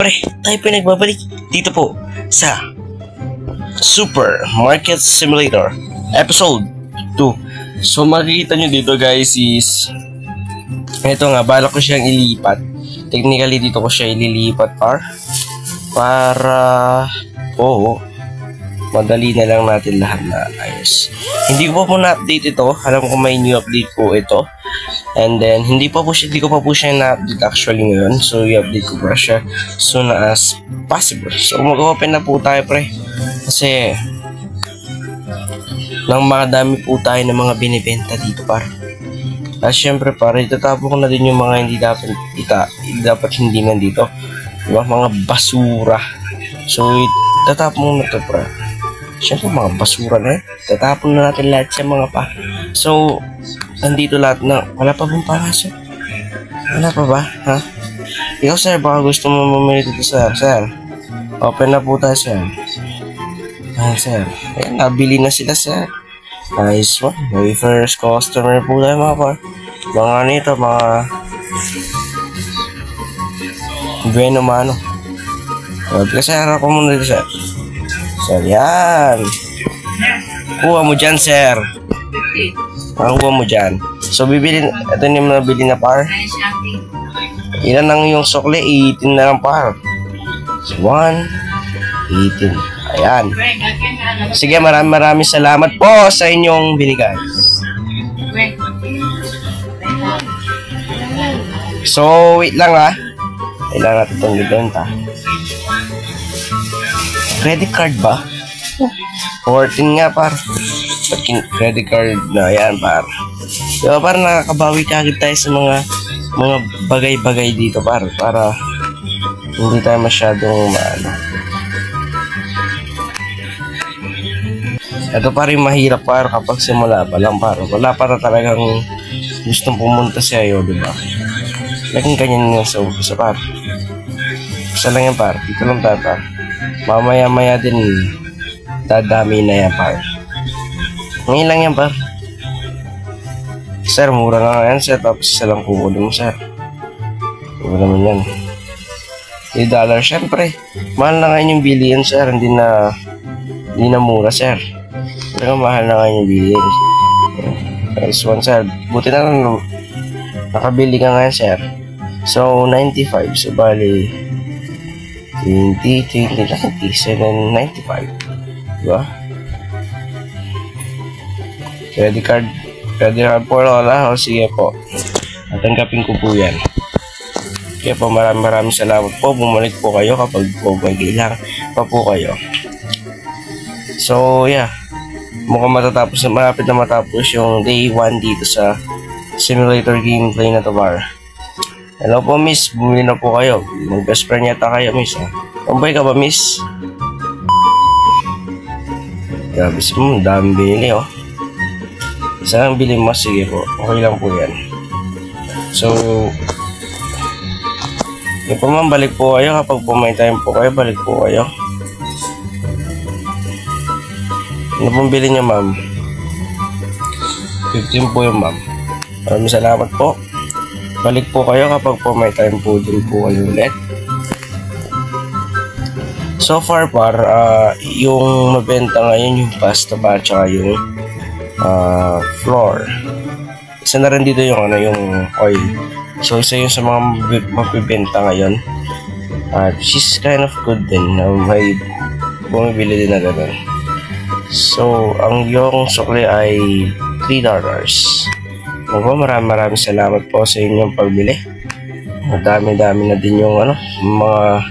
Pre, tayo po nagbabalik dito po sa Super Market Simulator Episode 2. So makikita nyo dito guys is ito nga, balak ko siyang ilipat. Technically dito ko siya ililipat para madali na lang natin lahat na ayos. Hindi ko pa po na-update ito. Alam ko may new update po ito. And then, hindi ko pa po siya na-update actually ngayon. So, i-update ko pa siya soon as possible. So, mag-open na po tayo, pre. Kasi, nang makadami po tayo ng mga binibenta dito, par. At syempre, par, itatapo ko na din yung mga hindi dapat hindi nandito. Diba? Mga basura. So, itatapo mo na ito, par. Siyempre mga basura na tatapon na natin lahat sa mga pa. So, nandito lahat na. Wala pa bang paraso? Wala pa ba? Ha? Ikaw sir, baka gusto mo mamili dito sir. Sir, open na po tayo sir. Ayan sir. Ayan, nabili na sila sir. Nice one. May first customer po tayo mga pa. Mga nito, mga bueno mano. Kasi harap ko muna dito sir. Sir, yan. Kuha mo dyan, sir. Kuha mo dyan. So, bibili, ito yung nabili na par. Ilan lang yung sukle? 18 na lang par. So, 1, 18. Ayan. Sige, maraming salamat po sa inyong binigay. So, wait lang ha. Kailangan natin itong libenta. Credit card ba? 14 nga par. Credit card na yan par. Diba par, nakakabawi kagad tayo sa mga bagay-bagay dito par. Para hindi tayo masyadong maano. Ito par yung mahirap par kapag simula pa lang par. Wala para talagang gustong pumunta sa'yo, diba? Laging ganyan nga sa umpisa par. Isa lang yan par. Dito lang tayo par. Mamaya-maya din dadami na yan par. Ngayon lang yan par. Sir, mura nga yan sir. Tapos isa lang kukunin mo sir. Mura naman yan. $3 syempre. Mahal na ngayon yung bilihan sir. Hindi na mura sir. Pero mahal na ngayon yung bilihan. Nice one sir. Buti na lang nakabili ka nga sir. So 95. So bali 20, 90, 795. Diba? Credit card po wala. O sige po. Natanggapin ko po yan. Kaya po maraming salamat po. Bumalik po kayo kapag po may kailangan pa po kayo. So yeah. Mukhang malapit na matapos yung day 1 dito sa simulator gameplay na to par. Hello po miss, bumili na po kayo. Mag-best friend yata kayo miss ha. Kumbay ka ba miss? Grabe mo, dami binili oh. Isa lang bilhin mo, sige po. Okay lang po yan. So, yun po ma'am, balik po kayo. Kapag po may time po kayo, balik po kayo. Ano pong bilhin nyo ma'am? 15 po yung ma'am. Maraming salamat po. Balik po kayo kapag po may time po din po kayo ulit. So far par, yung mabenta ngayon yung pasta ba tsaka yung floor. Isa na rin dito yung yung oil. So isa yung sa mga mabibenta ngayon. She's kind of good din na may bumibili din na gano'n. So ang yung sukli ay $3. Opo, maraming salamat po sa inyong pagbili. Madami-dami na din yung mga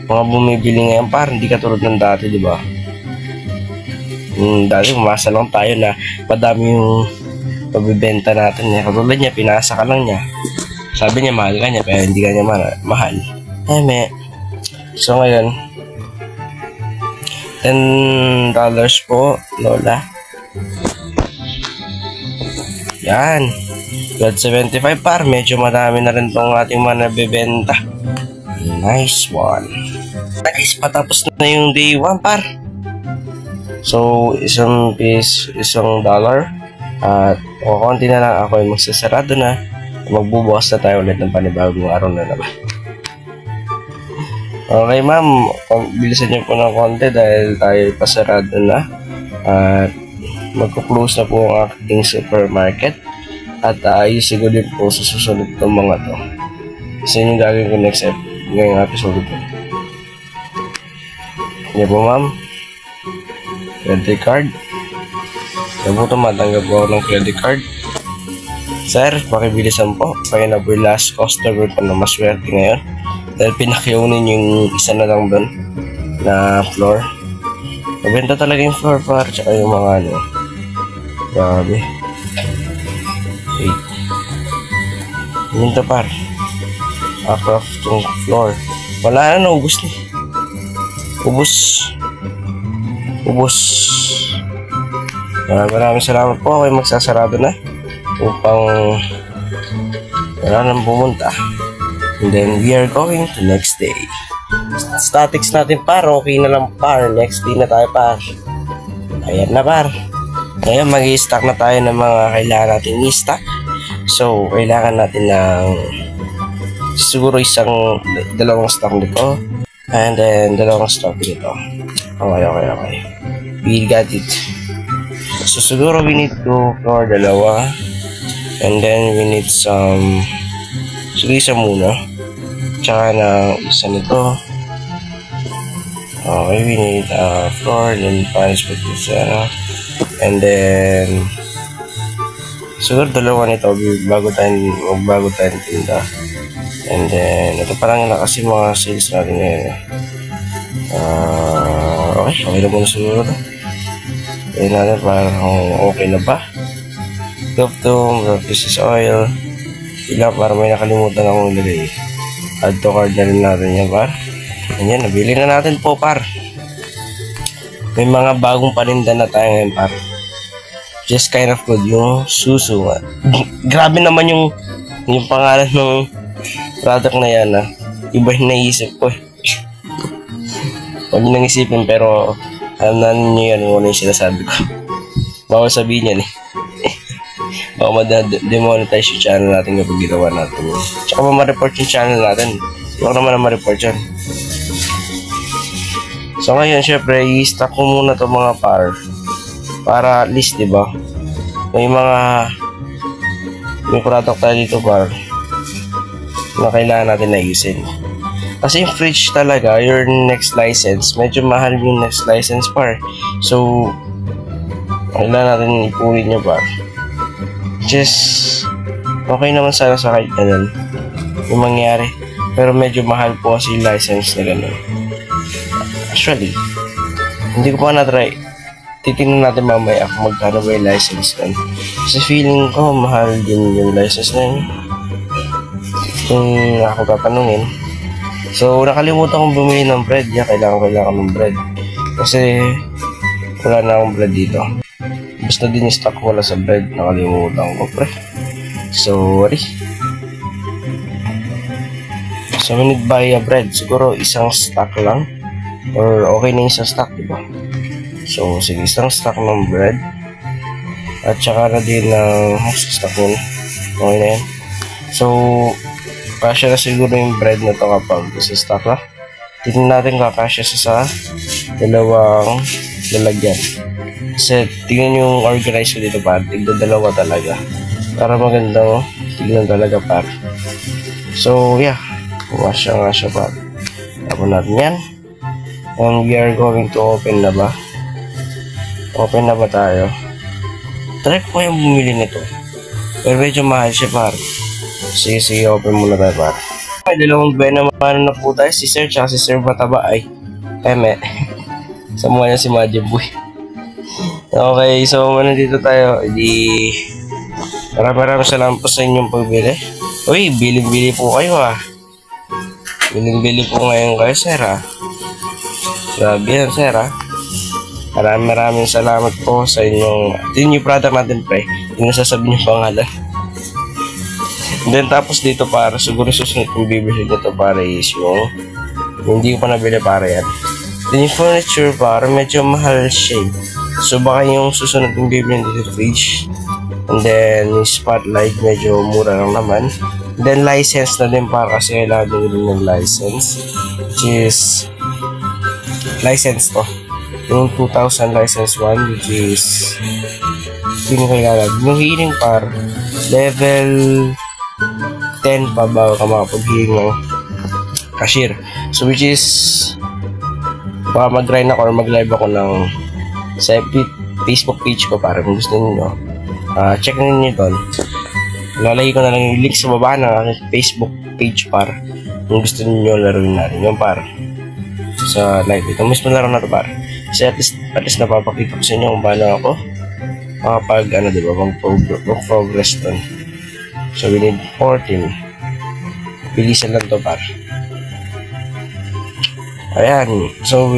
bumibili ngayon par, hindi katulad ng dati, di ba? Dati umasa lang tayo na madami yung pagbibenta natin niya. Katulad niya, pinasa ka lang niya. Sabi niya mahal ka niya, pero hindi ka niya mahal. So ngayon, $10 po, lola. Yan. God 75 par. Medyo marami na rin itong ating mga nabibenta. Nice one. Guys, patapos na yung day 1 par. So, isang piece, $1. At konti na lang ako ay magsasarado na. Magbubukas na tayo ulit ng panibagong araw na naman. Okay ma'am, bilisan niyo po ng konti dahil tayo pasarado na. At magko-close na po ang aking supermarket. At ayusin ko din po sa susunod ng mga to. Kasi yung gagawin ko next ngayong episode ko. Yan po ma'am. Credit card. Yan po tumatanggap po ako ng credit card. Sir, pakibilisan po. Kaya na po yung last customer po na maswerte ngayon. Dahil pinakiunin yung isa na lang doon na floor. Nabenta talaga yung floor par. Tsaka yung mga ano. Grabe. Wait. Minta par. Across yung floor. Wala na, ubus na. Ubus. Maraming salamat po. Ako'y magsasarado na upang wala nang pumunta. And then we are going to next day. Statics natin par, okay na lang par. Next day na tayo par. Ayan na par. Ngayon mag-i-stock na tayo ng mga kailangan natin i-stock. So kailangan natin ng siguro dalawang stock dito. And then dalawang stock dito. Okay. We got it. So siguro we need to floor dalawa. And then we need some, sige isa muna. Tsaka na isa nito. Okay, we need floor, then Spanish with isa. And then siguro dalawa nito bago tayo tinda. And then ito parang na kasi mga sales natin ngayon. Okay na muna siguro ito. Kaya natin parang okay na ba? Guptum, pieces oil. Ilang para may nakalimutan akong ilagay. Add to card na rin natin yan par. Ayan, nabili na natin po par. May mga bagong paninda na tayo ngayon par. Just kind of good yung susu. Grabe naman yung pangalan ng product na yan ha. Iba yung naisip ko eh. Huwag nyo nang isipin pero alam na ninyo yan kung ano yung sinasabi ko. Bawal sabihin yan eh. Baka ma-demonetize yung channel natin kapag ginawa natin. Tsaka ma-report yung channel natin. Huwag naman na ma-report yan. So ngayon, syempre, i-stock ko muna itong mga par. Para at least, diba? May product tayo dito par na kailangan natin ayusin. Kasi yung fridge talaga, your next license, medyo mahal yung next license par. So, kailangan natin ipunin nyo par. Just okay naman sana sa kahit ganun yung mangyari, pero medyo mahal po kasi yung license na ganun. Actually hindi ko pa na-try, titingnan natin mamaya kung magkano ba yung license nun. Kasi feeling ko mahal din yung license na yun kung ako tatanungin. So nakalimutan kong bumili ng bread. Kailangan ng bread kasi wala na akong bread dito. Basta din yung stock wala sa bread. Nakalimutan ko pre. Sorry. So we need buy a bread. Siguro isang stock lang. Or okay na isang stock, diba? So sige, isang stock ng bread. At saka na din ng stock yun. Okay na yan. So kasya na siguro yung bread na to kapag isa stock na. Tignan natin kakasya sa dalawang lalagyan. Kasi tingnan yung organize ko dito par. Tignan dalawa talaga. Para magandang tignan talaga par. So yeah. Kumasya nga siya par. Tapos natin yan. And we are going to open na ba? Open na ba tayo? Try ko yung bumili nito. Pero medyo mahal siya par. Sige, open muna tayo par. Ay, dalawang buwan naman na po tayo. Si Sir tsaka si Sir Mataba ay Peme. Sa mga niya si Majiboy. Okay, so nandito tayo. Maraming salamat po sa inyong pagbili. Uy, biling-bili po kayo ha. Biling-bili po ngayon kayo sir ha. Grabe yan sir ha. Maraming salamat po sa inyong yung product natin pre. Yung nasasabi niyo pangalan. And then tapos dito para siguro susunod kong bibili dito para is yung hindi ko pa nabili para yan. Then yung furniture para medyo mahal siya. So baka yung susunod kong bibili dito fridge. And then yung spotlight medyo mura lang naman. Then license na din para kasi kailangan din ng license, which is license to. Yung 2000 license 1, which is hindi kailangan. Yung hearing par, level 10 pa ba ka makapag-hearing ng cashier. So which is baka mag-grind ako or mag-live ako ng sa Facebook page ko para kung gusto niyo. Check niyo doon. Lalagay ko na lang yung link sa baba ng aking Facebook page par kung gusto niyo laruin natin yung par sa live. Ito mismo laro na to par. Kasi at least napapakita ko sa inyo kung paano ako makapag diba, mag-progress doon. So we need 14. Bilisan lang to par. Ayan. So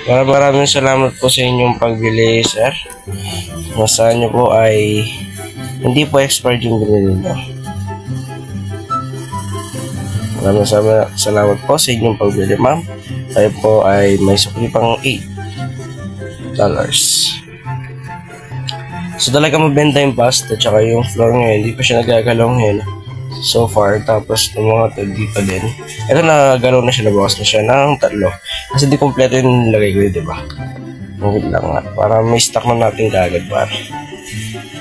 maraming salamat po sa inyong pagbili, sir. Masahan nyo po ay hindi po expired yung binili nyo. Maraming salamat po sa inyong pagbili, ma'am. Tayo po ay may sukli pang $8. So talaga mabenta yung past at saka yung floor ngayon, hindi pa siya nagagalaw ngayon so far. Tapos yung mga to dito din, ito nagagalaw na siya, nabawas na siya ng 3 kasi di kompleto yung lagay ko yun, diba? Wait lang nga, para may stock na natin kagad par.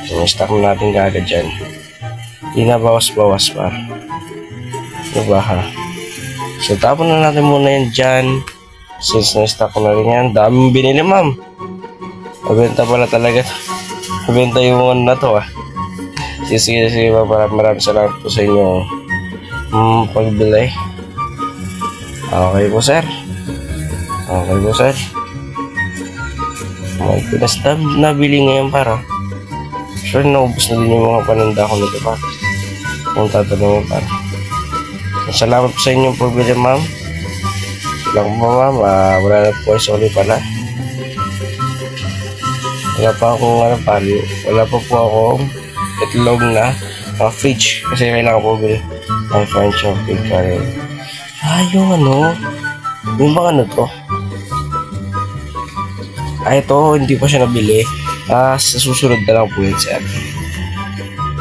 So, may stock na natin kagad dyan, hindi na bawas-bawas par, diba ha? So tapon na natin muna yan dyan since na-stock ko na rin yan. Daming binili, ma'am. Mabenta pala talaga to. Mabenta yung one na to, Sige pa. Maraming salamat po sa inyo pagbili. Okay po, sir. My goodness, nabili ngayon para. Sure, naubos na din yung mga paninda ko nito pa. Kung tatanong mo pa. Salamat po sa inyong pagbili, ma'am. Lang po, ma'am. Wala na po sorry pala. Wala pa po akong itlog na fridge kasi kailangan po bili ang French chocolate curry. Yung yung mga to. Ito, hindi pa siya nabili. Sa susunod na lang po yun, sir.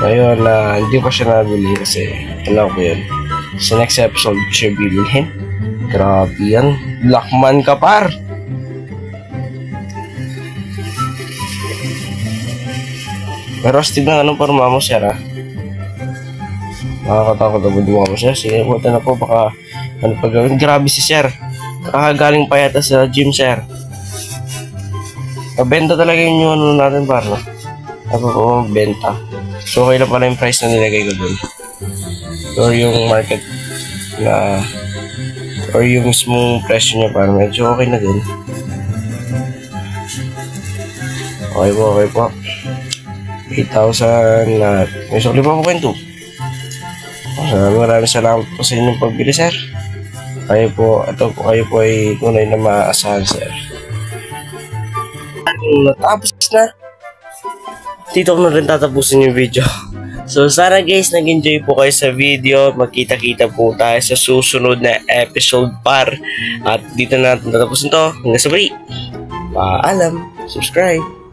Ngayon, hindi pa siya nabili kasi wala ko yun. Sa next episode ko siya bibilhin. Grabe yan. Blackman ka, par! Pero astig na anong parma mo, sir, Nakakatakot na buduwa mo, sir. Sige, buta na po, baka pa gawin. Grabe si sir. Nakakagaling pa yata sa gym, sir. Mabenta talaga yung natin, par, no? Ako po mabenta. So, okay lang pala yung price na nilagay ko dun. Or yung market na or yung mismong presyo niya, par, medyo okay na din. Okay po. 8,000 na may sukli pa po kwento. Maraming salamat po sa inyong pagbili, sir. Kayo po ay tunay na maaasahan, sir. Natapos na. Dito ko na rin tatapusin yung video. So sana guys, nag-enjoy po kayo sa video. Magkita-kita po tayo sa susunod na episode par. At dito na natin tatapusin to. Hanggang sa muli. Paalam. Subscribe.